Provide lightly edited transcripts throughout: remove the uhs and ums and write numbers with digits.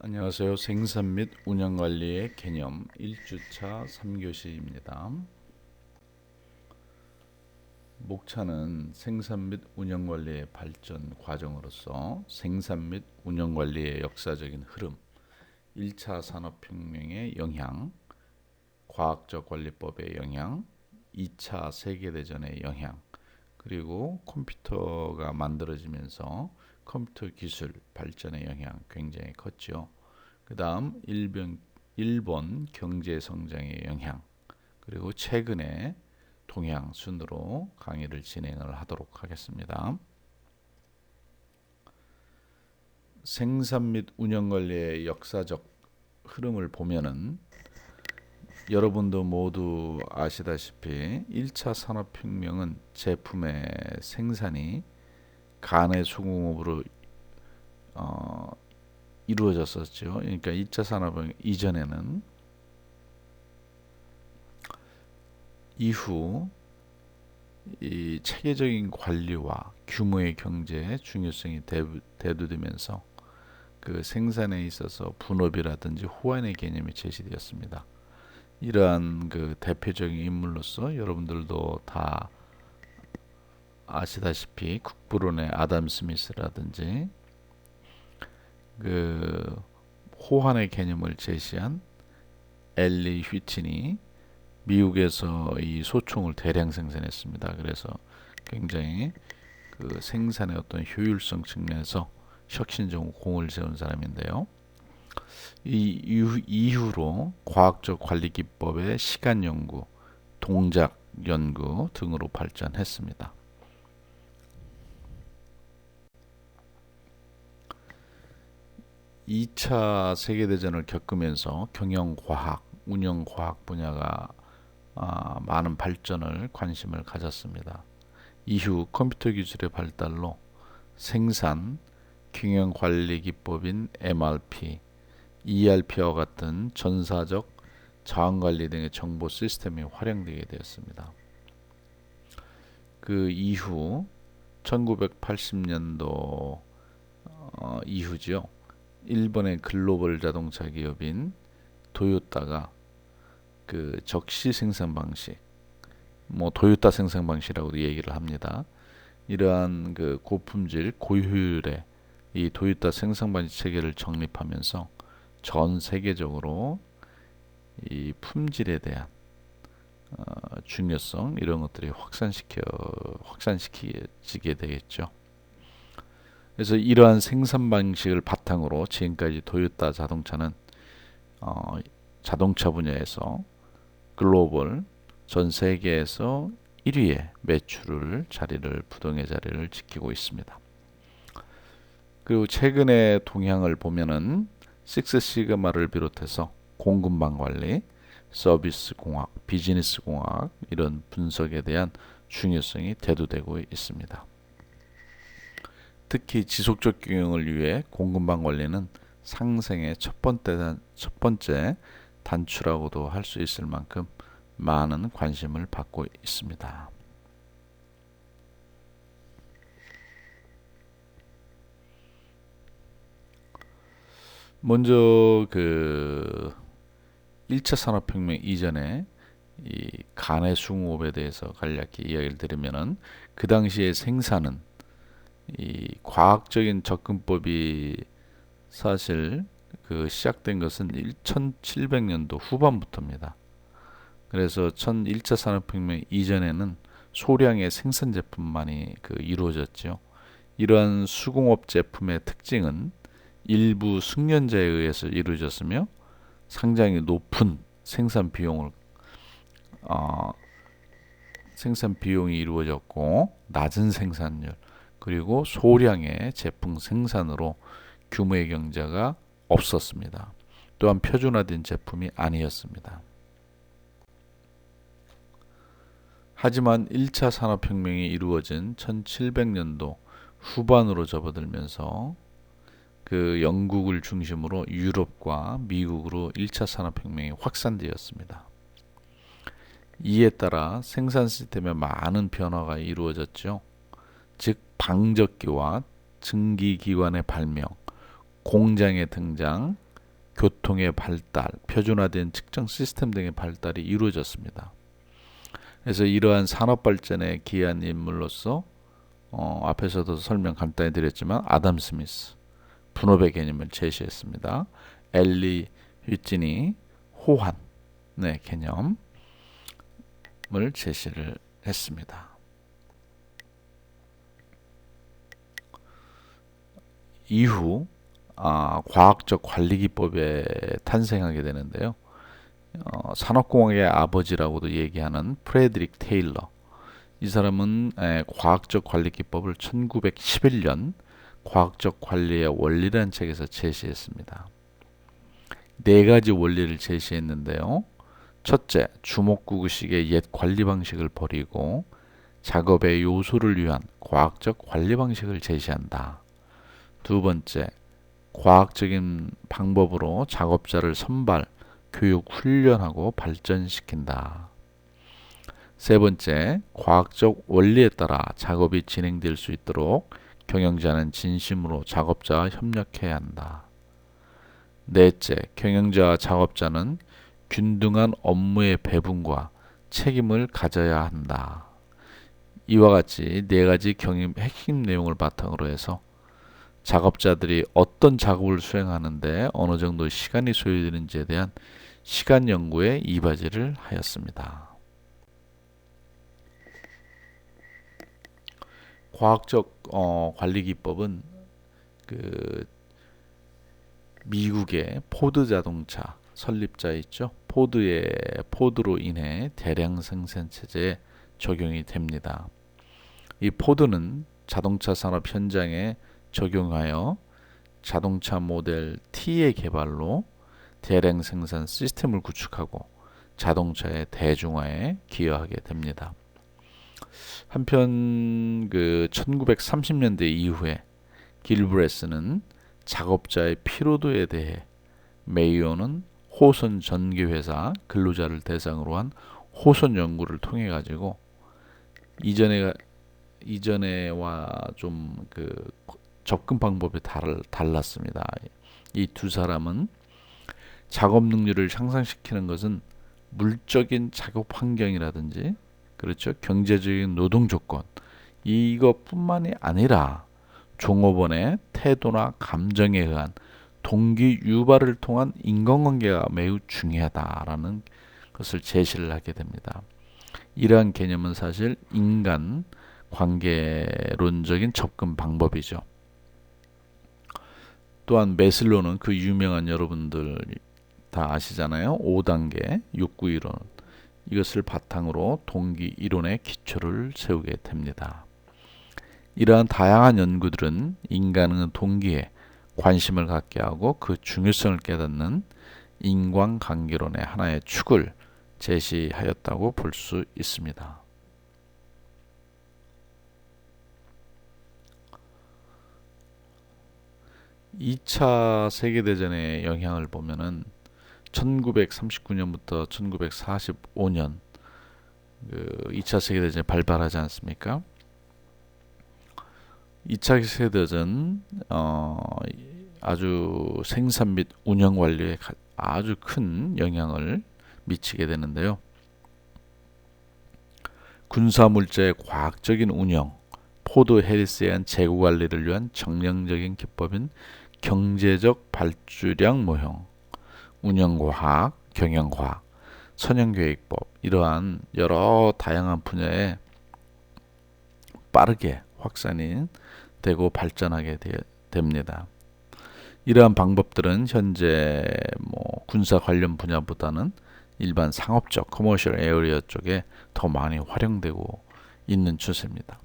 안녕하세요. 생산 및 운영관리의 개념 1주차 3교시입니다. 목차는 생산 및 운영관리의 발전 과정으로서 생산 및 운영관리의 역사적인 흐름, 1차 산업혁명의 영향, 과학적 관리법의 영향, 2차 세계대전의 영향, 그리고 컴퓨터가 만들어지면서 컴퓨터 기술 발전의 영향 굉장히 컸죠. 그 다음 일본 경제 성장의 영향, 그리고 최근의 동향 순으로 강의를 진행을 하도록 하겠습니다. 생산 및 운영 관리의 역사적 흐름을 보면은 여러분도 모두 아시다시피 1차 산업혁명은 제품의 생산이 간의 수공업으로 이루어졌었죠. 그러니까 2차 산업혁명 이전에는 이후 이 체계적인 관리와 규모의 경제의 중요성이 대두되면서 그 생산에 있어서 분업이라든지 호환의 개념이 제시되었습니다. 이러한 그 대표적인 인물로서 여러분들도 다 아시다시피 국부론의 아담 스미스라든지 그 호환의 개념을 제시한 엘리 휘틴이 미국에서 이 소총을 대량 생산했습니다. 그래서 굉장히 그 생산의 어떤 효율성 측면에서 혁신적 공을 세운 사람인데요. 이 이후로 과학적 관리 기법의 시간 연구, 동작 연구 등으로 발전했습니다. 2차 세계대전을 겪으면서 경영과학, 운영과학 분야가 많은 발전을 관심을 가졌습니다. 이후 컴퓨터 기술의 발달로 생산, 경영관리 기법인 MRP, ERP와 같은 전사적 자원관리 등의 정보 시스템이 활용되게 되었습니다. 그 이후 1980년도 이후죠. 일본의 글로벌 자동차 기업인 도요타가 그 적시 생산 방식, 뭐 도요타 생산 방식이라고도 얘기를 합니다. 이러한 그 고품질, 고효율의 이 도요타 생산 방식 체계를 정립하면서 전 세계적으로 이 품질에 대한 중요성 이런 것들이 확산시키게 되겠죠. 그래서 이러한 생산 방식을 바탕으로 지금까지 도요타 자동차는 자동차 분야에서 글로벌 전 세계에서 1위의 부동의 자리를 지키고 있습니다. 그리고 최근의 동향을 보면은 식스 시그마를 비롯해서 공급망 관리, 서비스 공학, 비즈니스 공학 이런 분석에 대한 중요성이 대두되고 있습니다. 특히 지속적 경영을 위해 공급망 관리는 상생의 첫 번째 단추라고도 할 수 있을 만큼 많은 관심을 받고 있습니다. 먼저 그 1차 산업혁명 이전에 이 간의 수공업에 대해서 간략히 이야기를 드리면은 그 당시의 생산은 이 과학적인 접근법이 사실 그 시작된 것은 1700년도 후반부터입니다. 그래서 1차 산업혁명 이전에는 소량의 생산 제품만이 이루어졌죠. 이러한 수공업 제품의 특징은 일부 숙련자에 의해서 이루어졌으며 상당히 높은 생산 비용이 이루어졌고 낮은 생산율 그리고 소량의 제품 생산으로 규모의 경제가 없었습니다. 또한 표준화된 제품이 아니었습니다. 하지만 1차 산업혁명이 이루어진 1700년도 후반으로 접어들면서 그 영국을 중심으로 유럽과 미국으로 1차 산업혁명이 확산되었습니다. 이에 따라 생산 시스템에 많은 변화가 이루어졌죠. 즉 방적기와 증기기관의 발명, 공장의 등장, 교통의 발달, 표준화된 측정 시스템 등의 발달이 이루어졌습니다. 그래서 이러한 산업 발전에 기여한 인물로서 앞에서도 설명 간단히 드렸지만 아담 스미스, 분업의 개념을 제시했습니다. 엘리 휘진이 호환의 개념을 제시를 했습니다. 이후 과학적 관리기법에 탄생하게 되는데요. 산업공학의 아버지라고도 얘기하는 프레드릭 테일러, 이 사람은 과학적 관리기법을 1911년 과학적 관리의 원리라는 책에서 제시했습니다. 네 가지 원리를 제시했는데요. 첫째, 주먹구구식의 옛 관리 방식을 버리고 작업의 요소를 위한 과학적 관리 방식을 제시한다. 두 번째, 과학적인 방법으로 작업자를 선발, 교육, 훈련하고 발전시킨다. 세 번째, 과학적 원리에 따라 작업이 진행될 수 있도록 경영자는 진심으로 작업자와 협력해야 한다. 넷째, 경영자와 작업자는 균등한 업무의 배분과 책임을 가져야 한다. 이와 같이 네 가지 경영 핵심 내용을 바탕으로 해서 작업자들이 어떤 작업을 수행하는데 어느 정도 시간이 소요되는지에 대한 시간 연구에 이바지를 하였습니다. 과학적 관리 기법은 미국의 포드 자동차 설립자 있죠. 포드로 인해 대량 생산 체제에 적용이 됩니다. 이 포드는 자동차 산업 현장에 적용하여 자동차 모델 T의 개발로 대량 생산 시스템을 구축하고 자동차의 대중화에 기여하게 됩니다. 한편 1930년대 이후에 길브레스는 작업자의 피로도에 대해, 메이오는 호선 전기회사 근로자를 대상으로 한 호선 연구를 통해 가지고 이전에와 좀 접근 방법이 달랐습니다. 이 두 사람은 작업 능률을 향상시키는 것은 물적인 작업 환경이라든지, 그렇죠, 경제적인 노동 조건, 이것뿐만이 아니라 종업원의 태도나 감정에 의한 동기 유발을 통한 인간관계가 매우 중요하다라는 것을 제시를 하게 됩니다. 이러한 개념은 사실 인간 관계론적인 접근 방법이죠. 또한 메슬로는 그 유명한, 여러분들 다 아시잖아요, 5단계 욕구 이론, 이것을 바탕으로 동기 이론의 기초를 세우게 됩니다. 이러한 다양한 연구들은 인간의 동기에 관심을 갖게 하고 그 중요성을 깨닫는 인간관계론의 하나의 축을 제시하였다고 볼 수 있습니다. (2차) 세계대전의 영향을 보면은 1939년부터 1945년 2차 세계대전이 발발하지 않습니까? 2차 세계대전 아주 생산 및 운영 관리에 아주 큰 영향을 미치게 되는데요. 군사물자의 과학적인 운영, 포드 해리스에 의한 재고 관리를 위한 정량적인 기법인 경제적 발주량 모형, 운영과학, 경영과학, 선형교육법, 이러한 여러 다양한 분야에 빠르게 확산이 되고 발전하게 됩니다. 이러한 방법들은 현재 군사 관련 분야보다는 일반 상업적 커머셜 에어리어 쪽에 더 많이 활용되고 있는 추세입니다.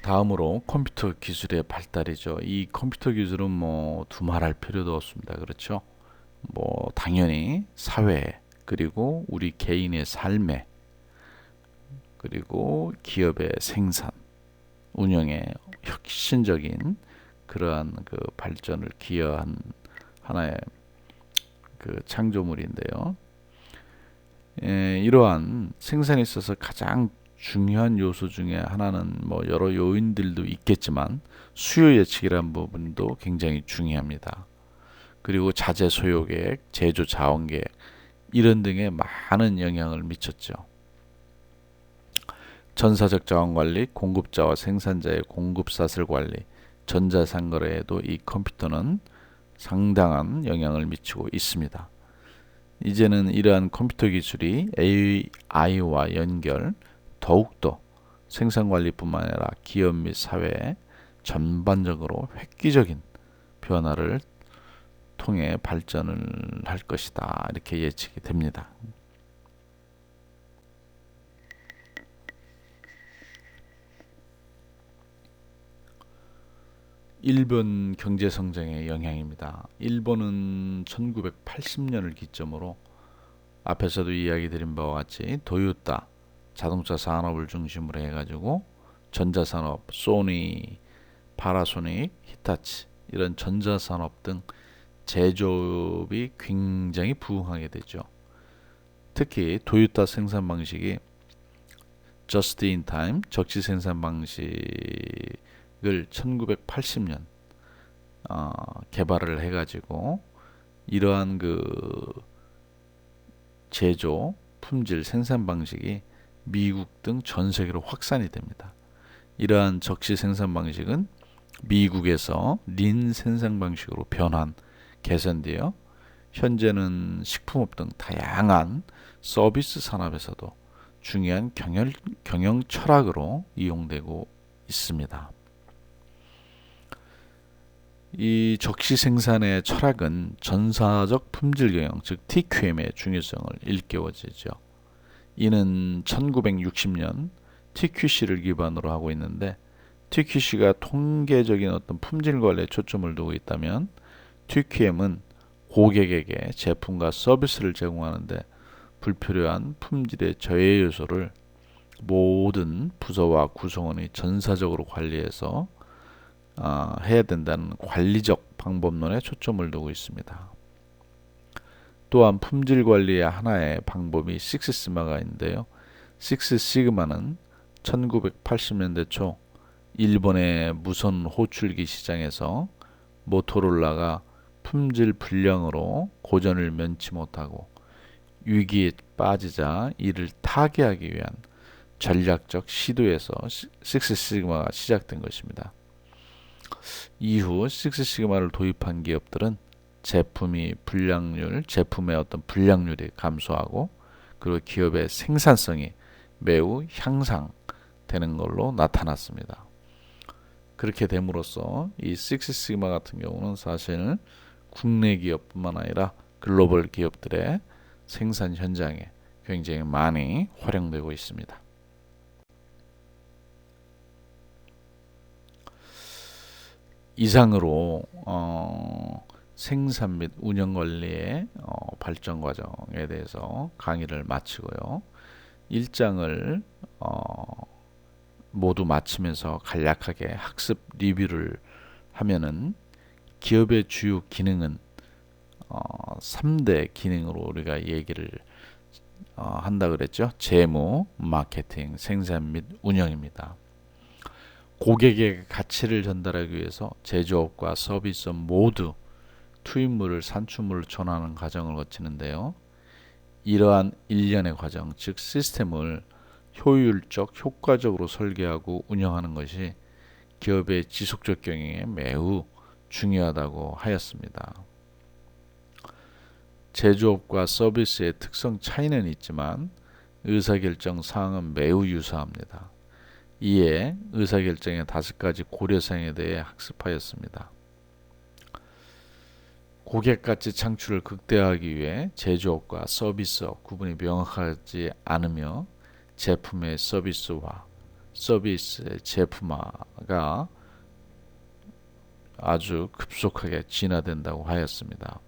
다음으로 컴퓨터 기술의 발달이죠. 이 컴퓨터 기술은 두말할 필요도 없습니다. 그렇죠? 당연히 사회, 그리고 우리 개인의 삶에, 그리고 기업의 생산, 운영에 혁신적인 그러한 발전을 기여한 하나의 창조물인데요. 이러한 생산에 있어서 가장 중요한 요소 중에 하나는 뭐 여러 요인들도 있겠지만 수요 예측이라는 부분도 굉장히 중요합니다. 그리고 자재 소요 계획, 제조 자원 계획 이런 등에 많은 영향을 미쳤죠. 전사적 자원 관리, 공급자와 생산자의 공급사슬 관리, 전자상 거래에도 이 컴퓨터는 상당한 영향을 미치고 있습니다. 이제는 이러한 컴퓨터 기술이 AI와 연결, 더욱더 생산관리뿐만 아니라 기업 및 사회에 전반적으로 획기적인 변화를 통해 발전을 할 것이다. 이렇게 예측이 됩니다. 일본 경제 성장의 영향입니다. 일본은 1980년을 기점으로 앞에서도 이야기 드린 바와 같이 도요타 자동차 산업을 중심으로 해가지고 전자산업, 소니, 파나소닉, 히타치 이런 전자산업 등 제조업이 굉장히 부흥하게 되죠. 특히 도요타 생산 방식이 just in time, 적시 생산 방식을 1980년 개발을 해가지고 이러한 그 제조, 품질, 생산 방식이 미국 등 전 세계로 확산이 됩니다. 이러한 적시 생산 방식은 미국에서 린 생산 방식으로 변환, 개선되어 현재는 식품업 등 다양한 서비스 산업에서도 중요한 경영 철학으로 이용되고 있습니다. 이 적시 생산의 철학은 전사적 품질 경영, 즉 TQM의 중요성을 일깨워지죠. 이는 1960년 TQC를 기반으로 하고 있는데 TQC가 통계적인 어떤 품질 관리에 초점을 두고 있다면 TQM은 고객에게 제품과 서비스를 제공하는데 불필요한 품질의 저해 요소를 모든 부서와 구성원이 전사적으로 관리해서 해야 된다는 관리적 방법론에 초점을 두고 있습니다. 또한 품질 관리의 하나의 방법이 식스시그마가 있는데요. 식스시그마는 1980년대 초 일본의 무선 호출기 시장에서 모토로라가 품질 불량으로 고전을 면치 못하고 위기에 빠지자 이를 타개하기 위한 전략적 시도에서 식스시그마가 시작된 것입니다. 이후 식스시그마를 도입한 기업들은 제품의 어떤 불량률이 감소하고 그리고 기업의 생산성이 매우 향상되는 걸로 나타났습니다. 그렇게 됨으로써 이 식스시그마 같은 경우는 사실 국내 기업뿐만 아니라 글로벌 기업들의 생산 현장에 굉장히 많이 활용되고 있습니다. 이상으로 생산 및 운영 관리의 발전 과정에 대해서 강의를 마치고요. 1장을 모두 마치면서 간략하게 학습 리뷰를 하면은 기업의 주요 기능은 3대 기능으로 우리가 얘기를 한다 그랬죠. 재무, 마케팅, 생산 및 운영입니다. 고객에게 가치를 전달하기 위해서 제조업과 서비스업 모두 투입물을 산출물을 전환하는 과정을 거치는데요. 이러한 일련의 과정, 즉 시스템을 효율적, 효과적으로 설계하고 운영하는 것이 기업의 지속적 경영에 매우 중요하다고 하였습니다. 제조업과 서비스의 특성 차이는 있지만 의사결정 사항은 매우 유사합니다. 이에 의사결정의 5가지 고려사항에 대해 학습하였습니다. 고객가치 창출을 극대화하기 위해 제조업과 서비스업 구분이 명확하지 않으며 제품의 서비스와 서비스의 제품화가 아주 급속하게 진화된다고 하였습니다.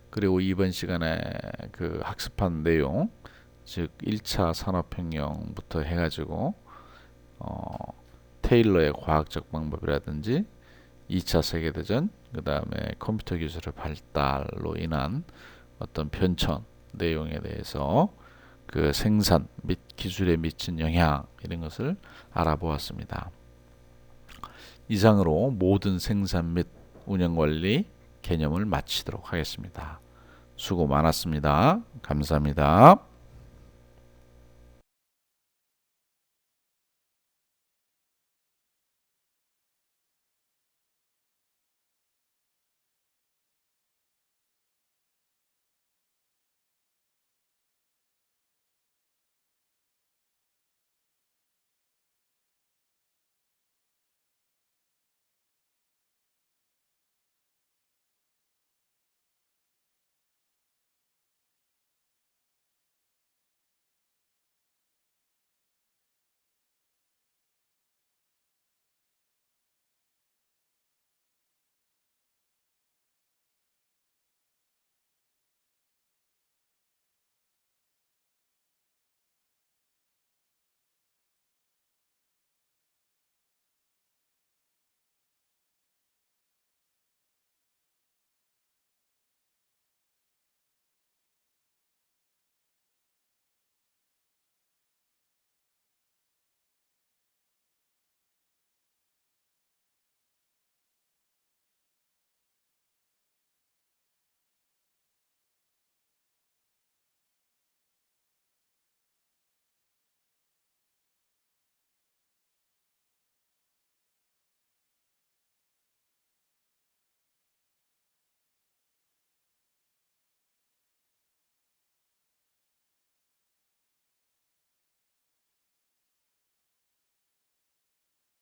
그리고 이번 시간에 그 학습한 내용, 즉 1차 산업혁명부터 해가지고 테일러의 과학적 방법이라든지 2차 세계대전, 그 다음에 컴퓨터 기술의 발달로 인한 어떤 변천 내용에 대해서 그 생산 및 기술에 미친 영향 이런 것을 알아보았습니다. 이상으로 모든 생산 및 운영관리 개념을 마치도록 하겠습니다. 수고 많았습니다. 감사합니다.